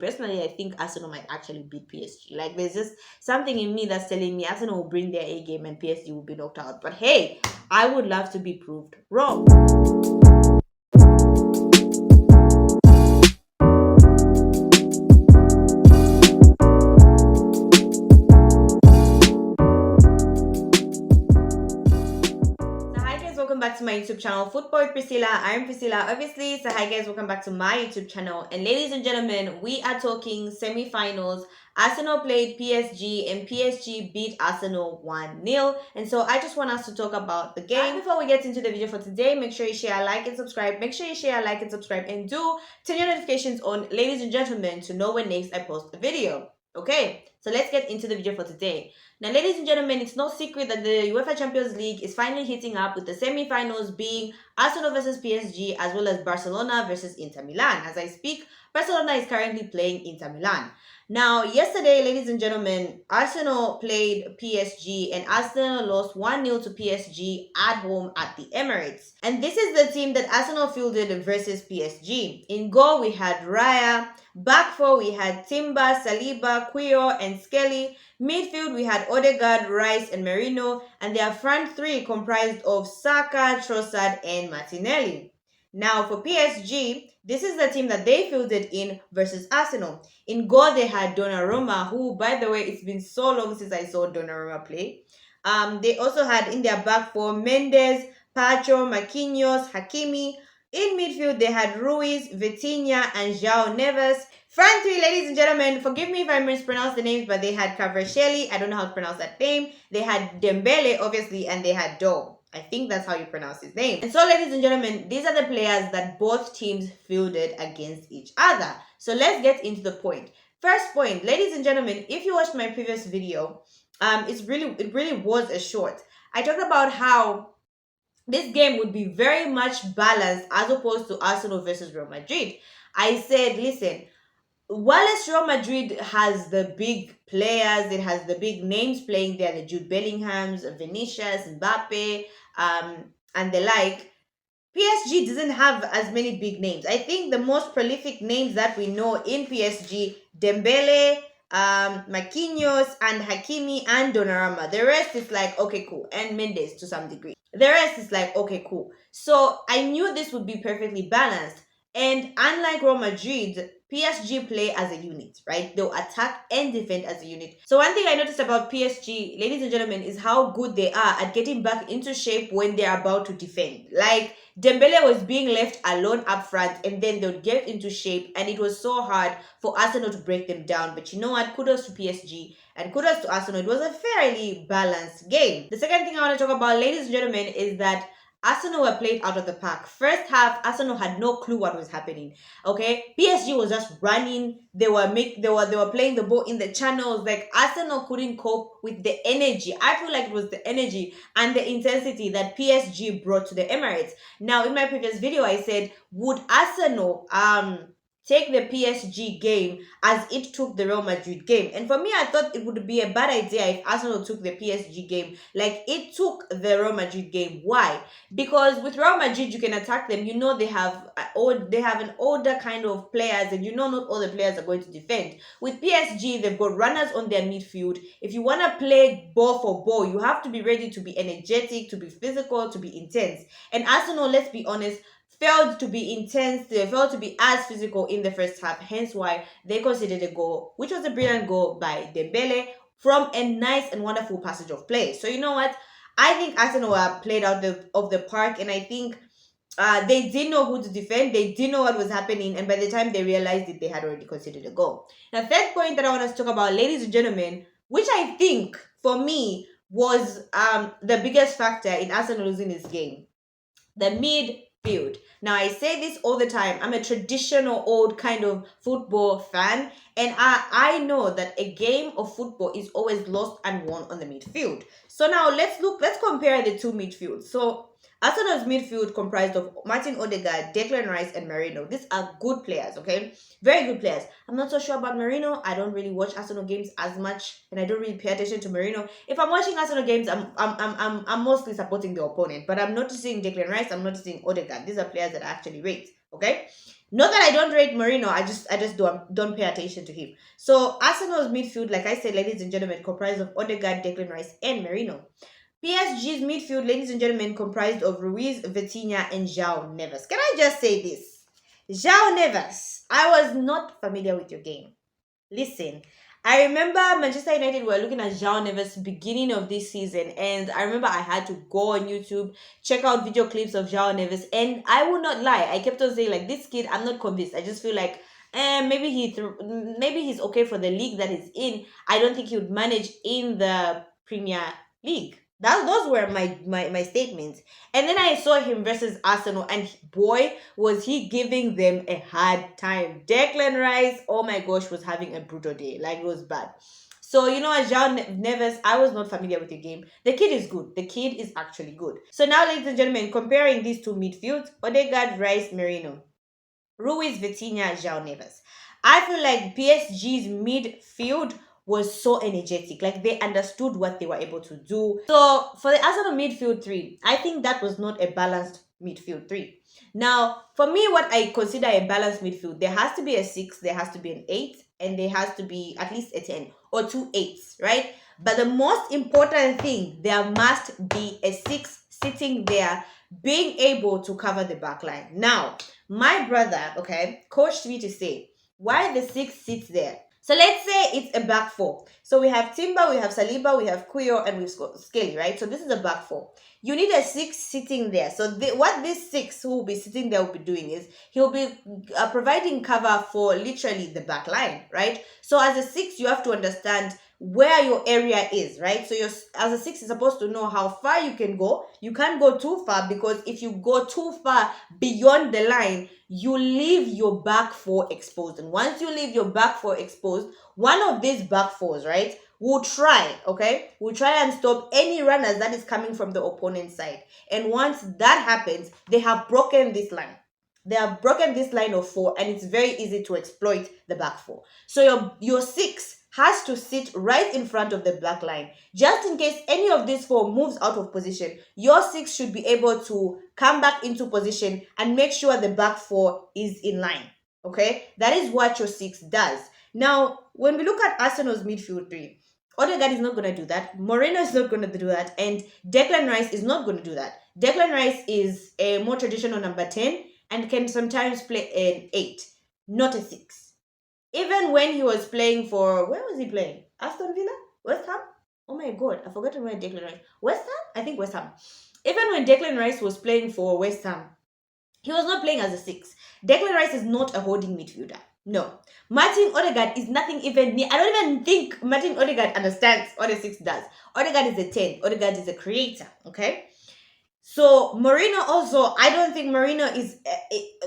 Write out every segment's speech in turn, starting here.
Personally, I think Arsenal might actually beat PSG. Like, there's just something in me that's telling me Arsenal will bring their A game and PSG will be knocked out. But hey, I would love to be proved wrong. So hi guys, welcome back to my YouTube channel, Football with Priscilla. I'm Priscilla, obviously. So hi guys, welcome back to my YouTube channel. And ladies and gentlemen, we are talking semi-finals. Arsenal played PSG and PSG beat Arsenal 1-0. And so I just want us to talk about the game. But before we get into the video for today, make sure you share, like, and subscribe. Make sure you share, like, and subscribe, and do turn your notifications on, ladies and gentlemen, to know when next I post a video. Okay, so let's get into the video for today. Now, ladies and gentlemen, it's no secret that the UEFA Champions League is finally heating up, with the semi-finals being Arsenal versus PSG, as well as Barcelona versus Inter Milan. As I speak, Barcelona is currently playing Inter Milan. Now, yesterday, ladies and gentlemen, Arsenal played PSG and Arsenal lost 1-0 to PSG at home at the Emirates. And this is the team that Arsenal fielded versus PSG. In goal, we had Raya. Back four, we had Timber, Saliba, Quio, and Skelly. Midfield, we had Odegaard, Rice, and Merino. And their front three comprised of Saka, Trossard, and Martinelli. Now, for PSG, this is the team that they fielded in versus Arsenal. In goal, they had Donnarumma, who, by the way, it's been so long since I saw Donnarumma play. They also had in their back four Mendes, Pacho, Marquinhos, Hakimi. In midfield, they had Ruiz, Vitinha, and João Neves. Front three, ladies and gentlemen, forgive me if I mispronounce the names, but they had Kvaratskhelia, I don't know how to pronounce that name. They had Dembele, obviously, and they had Doe. I think that's how you pronounce his name. And so, ladies and gentlemen, these are the players that both teams fielded against each other. So let's get into the point. First point, ladies and gentlemen, if you watched my previous video, it really was a short. I talked about how this game would be very much balanced as opposed to Arsenal versus Real Madrid. I said, listen, while Real Madrid has the big players, it has the big names playing there, the Jude Bellinghams, Vinicius, Mbappe, and the like, PSG doesn't have as many big names. I think the most prolific names that we know in PSG, Dembele, Marquinhos, and Hakimi, and Donnarumma. The rest is like, okay, cool. And Mendes to some degree. The rest is like, okay, cool. So I knew this would be perfectly balanced. And unlike Real Madrid, PSG play as a unit, right? They'll attack and defend as a unit. So one thing I noticed about PSG, ladies and gentlemen, is how good they are at getting back into shape when they're about to defend. Like, Dembele was being left alone up front, and then they'll get into shape, and it was so hard for Arsenal to break them down. But you know what? Kudos to PSG and kudos to Arsenal. It was a fairly balanced game. The second thing I want to talk about, ladies and gentlemen, is that Arsenal were played out of the park. First half, Arsenal had no clue what was happening. Okay, PSG was just running. They were playing the ball in the channels. Like, Arsenal couldn't cope with the energy. I feel like it was the energy and the intensity that PSG brought to the Emirates. Now, in my previous video, I said, would Arsenal take the PSG game as it took the Real Madrid game? And for me, I thought it would be a bad idea if Arsenal took the PSG game like it took the Real Madrid game. Why? Because with Real Madrid, you can attack them. You know they have an older kind of players, and you know not all the players are going to defend. With PSG, they've got runners on their midfield. If you want to play ball for ball, you have to be ready to be energetic, to be physical, to be intense. And Arsenal, let's be honest, failed to be intense. They failed to be as physical in the first half, hence why they conceded a goal, which was a brilliant goal by Dembele from a nice and wonderful passage of play. So you know what? I think Arsenal were played out of the park, and I think they didn't know who to defend. They didn't know what was happening, and by the time they realized it, they had already conceded a goal. Now, third point that I want us to talk about, ladies and gentlemen, which I think for me was the biggest factor in Arsenal losing this game, the midfield. Now, I say this all the time. I'm a traditional old kind of football fan, and I know that a game of football is always lost and won on the midfield. So now let's compare the two midfields. So Arsenal's midfield comprised of Martin Odegaard, Declan Rice, and Merino. These are good players, okay? Very good players. I'm not so sure about Merino. I don't really watch Arsenal games as much, and I don't really pay attention to Merino. If I'm watching Arsenal games, I'm mostly supporting the opponent. But I'm noticing Declan Rice. I'm noticing Odegaard. These are players that I actually rate, okay? Not that I don't rate Marino, I just don't pay attention to him. So Arsenal's midfield, like I said, ladies and gentlemen, comprised of Odegaard, Declan Rice, and Marino. PSG's midfield, ladies and gentlemen, comprised of Ruiz, Vitinha, and João Neves. Can I just say this? João Neves, I was not familiar with your game. Listen, I remember Manchester United were looking at João Neves beginning of this season, and I remember I had to go on YouTube, check out video clips of João Neves, and I will not lie, I kept on saying like this kid, I'm not convinced. I just feel like maybe maybe he's okay for the league that he's in. I don't think he would manage in the Premier League. Those were my statements. And then I saw him versus Arsenal, and boy, was he giving them a hard time. Declan Rice, oh my gosh, was having a brutal day. Like, it was bad. So, João Neves, I was not familiar with the game. The kid is good. The kid is actually good. So now, ladies and gentlemen, comparing these two midfields, Odegaard, Rice, Merino, Ruiz, Vitinha, João Neves. I feel like PSG's midfield was so energetic. Like, they understood what they were able to do. So for the Arsenal midfield three, I think that was not a balanced midfield three. Now, for me, what I consider a balanced midfield, there has to be a 6, there has to be an 8, and there has to be at least a 10 or 2 8s, right? But the most important thing, there must be a 6 sitting there being able to cover the back line. Now, my brother, okay, coached me to say, why the 6 sits there? So let's say it's a back four. So we have Timber, we have Saliba, we have Kuyo, and we've got Skelly, right? So this is a back four. You need a 6 sitting there. So what this 6 who will be sitting there will be doing is he'll be providing cover for literally the back line, right? So as a 6, you have to understand where your area is, right? So as a 6 is supposed to know how far you can go. You can't go too far, because if you go too far beyond the line, you leave your back four exposed. And once you leave your back four exposed, one of these back fours, right, will try and stop any runners that is coming from the opponent's side. And once that happens, they have broken this line. They have broken this line of 4, and it's very easy to exploit the back four. So your 6 has to sit right in front of the black line. Just in case any of these 4 moves out of position, your 6 should be able to come back into position and make sure the back 4 is in line. Okay? That is what your 6 does. Now, when we look at Arsenal's midfield 3, Odegaard is not going to do that. Moreno is not going to do that. And Declan Rice is not going to do that. Declan Rice is a more traditional number 10 and can sometimes play an 8, not a 6. Even when he was playing for, where was he playing? Aston Villa? West Ham? Oh my God, I've forgotten where Declan Rice. West Ham? I think West Ham. Even when Declan Rice was playing for West Ham, he was not playing as a 6. Declan Rice is not a holding midfielder. No. Martin Odegaard is nothing even near. I don't even think Martin Odegaard understands what a 6 does. Odegaard is a 10. Odegaard is a creator. Okay? So Marino also, I don't think Marino is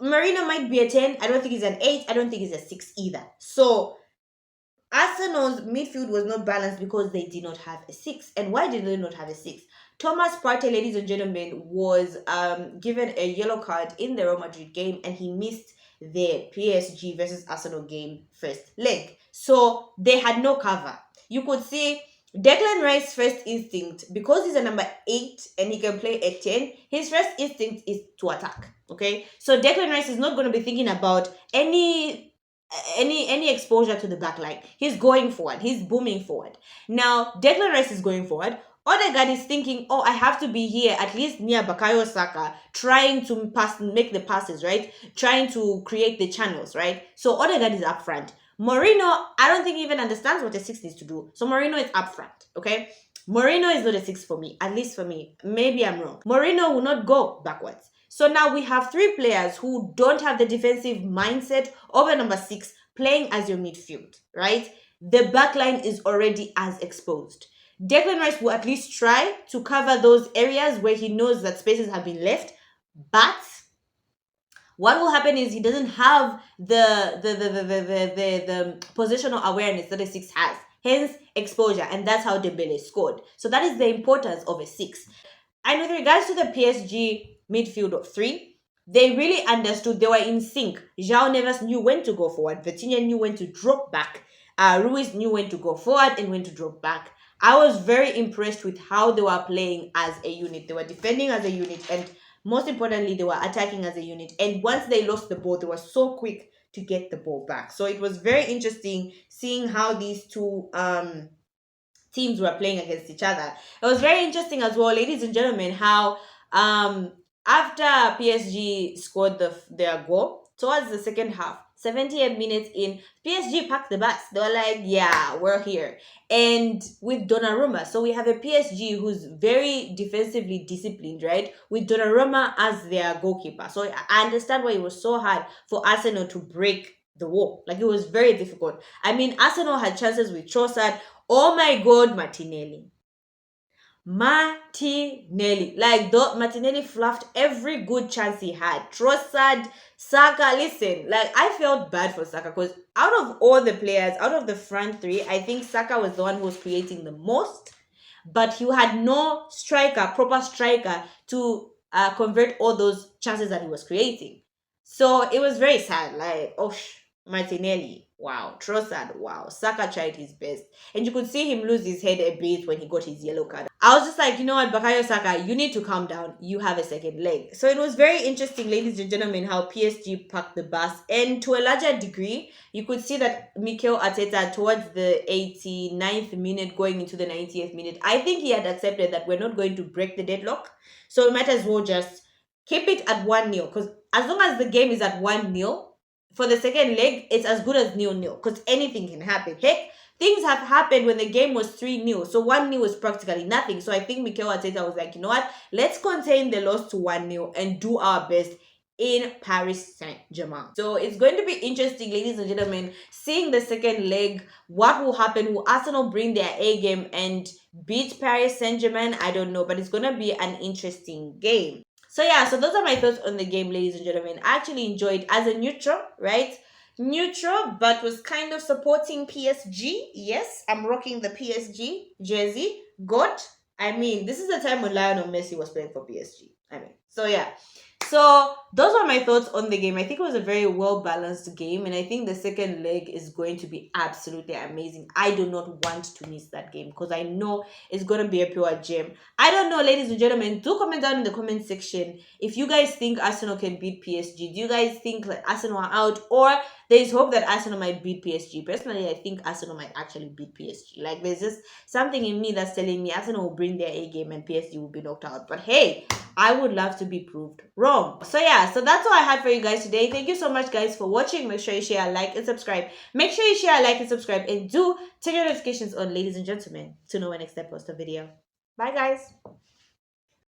Marino might be a 10. I don't think he's an 8. I don't think he's a 6 either. So Arsenal's midfield was not balanced because they did not have a 6. And why did they not have a 6? Thomas Partey, ladies and gentlemen, was given a yellow card in the Real Madrid game, and he missed the PSG versus Arsenal game first leg. So they had no cover. You could see Declan Rice's first instinct, because he's a number 8 and he can play at 10, his first instinct is to attack. Okay? So Declan Rice is not going to be thinking about any exposure to the back line. He's going forward. He's booming forward. Now, Declan Rice is going forward. Odegaard is thinking, oh, I have to be here at least near Bukayo Saka, trying to make the passes, right? Trying to create the channels, right? So Odegaard is up front. Moreno, I don't think he even understands what a 6 needs to do. So Moreno is up front, okay? Moreno is not a 6 for me, at least for me. Maybe I'm wrong. Moreno will not go backwards. So now we have 3 players who don't have the defensive mindset of a number 6 playing as your midfield, right? The back line is already as exposed. Declan Rice will at least try to cover those areas where he knows that spaces have been left, but what will happen is he doesn't have the positional awareness that a 6 has, hence exposure, and that's how Dembele scored. So that is the importance of a 6. And with regards to the PSG midfield of 3, they really understood. They were in sync. João Neves knew when to go forward. Vitinha knew when to drop back. Ruiz knew when to go forward and when to drop back. I was very impressed with how they were playing as a unit. They were defending as a unit, and most importantly, they were attacking as a unit. And once they lost the ball, they were so quick to get the ball back. So it was very interesting seeing how these two teams were playing against each other. It was very interesting as well, ladies and gentlemen, how um after PSG scored their goal towards the second half, 78 minutes in, PSG packed the bus. They were like, "Yeah, we're here." And with Donnarumma, so we have a PSG who's very defensively disciplined, right? With Donnarumma as their goalkeeper. So I understand why it was so hard for Arsenal to break the wall. Like, it was very difficult. I mean, Arsenal had chances with Trossard. Oh my God, Martinelli. Martinelli. Like, Martinelli fluffed every good chance he had. Trossard, Saka, listen, like, I felt bad for Saka because out of all the players, out of the front three, I think Saka was the one who was creating the most, but he had no striker, proper striker, to convert all those chances that he was creating. So it was very sad. Like, oh, Martinelli, wow. Trossard, wow. Saka tried his best. And you could see him lose his head a bit when he got his yellow card. I was just like, you know what, Bakayo Saka, you need to calm down. You have a second leg. So it was very interesting, ladies and gentlemen, how PSG packed the bus. And to a larger degree, you could see that Mikel Arteta, towards the 89th minute, going into the 90th minute, I think he had accepted that we're not going to break the deadlock. So we might as well just keep it at 1-0. Because as long as the game is at 1-0, for the second leg, it's as good as 0-0 because anything can happen. Heck, things have happened when the game was 3-0. So 1-0 was practically nothing. So I think Mikel Arteta was like, you know what? Let's contain the loss to 1-0 and do our best in Paris Saint-Germain. So it's going to be interesting, ladies and gentlemen, seeing the second leg. What will happen? Will Arsenal bring their A game and beat Paris Saint-Germain? I don't know, but it's going to be an interesting game. So yeah, so those are my thoughts on the game, ladies and gentlemen. I actually enjoyed as a neutral, right? Neutral, but was kind of supporting PSG. Yes, I'm rocking the PSG jersey. Good. I mean, this is the time when Lionel Messi was playing for PSG. I mean, so yeah. So those are my thoughts on the game. I think it was a very well balanced game, and I think the second leg is going to be absolutely amazing. I do not want to miss that game because I know it's going to be a pure gem. I don't know, ladies and gentlemen. Do comment down in the comment section if you guys think Arsenal can beat PSG. Do you guys think that Arsenal are out, or there's hope that Arsenal might beat PSG? Personally, I think Arsenal might actually beat PSG. Like, there's just something in me that's telling me Arsenal will bring their A game and PSG will be knocked out. But hey, I would love to be proved wrong. So yeah, so that's all I had for you guys today. Thank you so much, guys, for watching. Make sure you share, like, and subscribe. Make sure you share, like, and subscribe, and do turn your notifications on, ladies and gentlemen, to know when next I post a video. Bye, guys.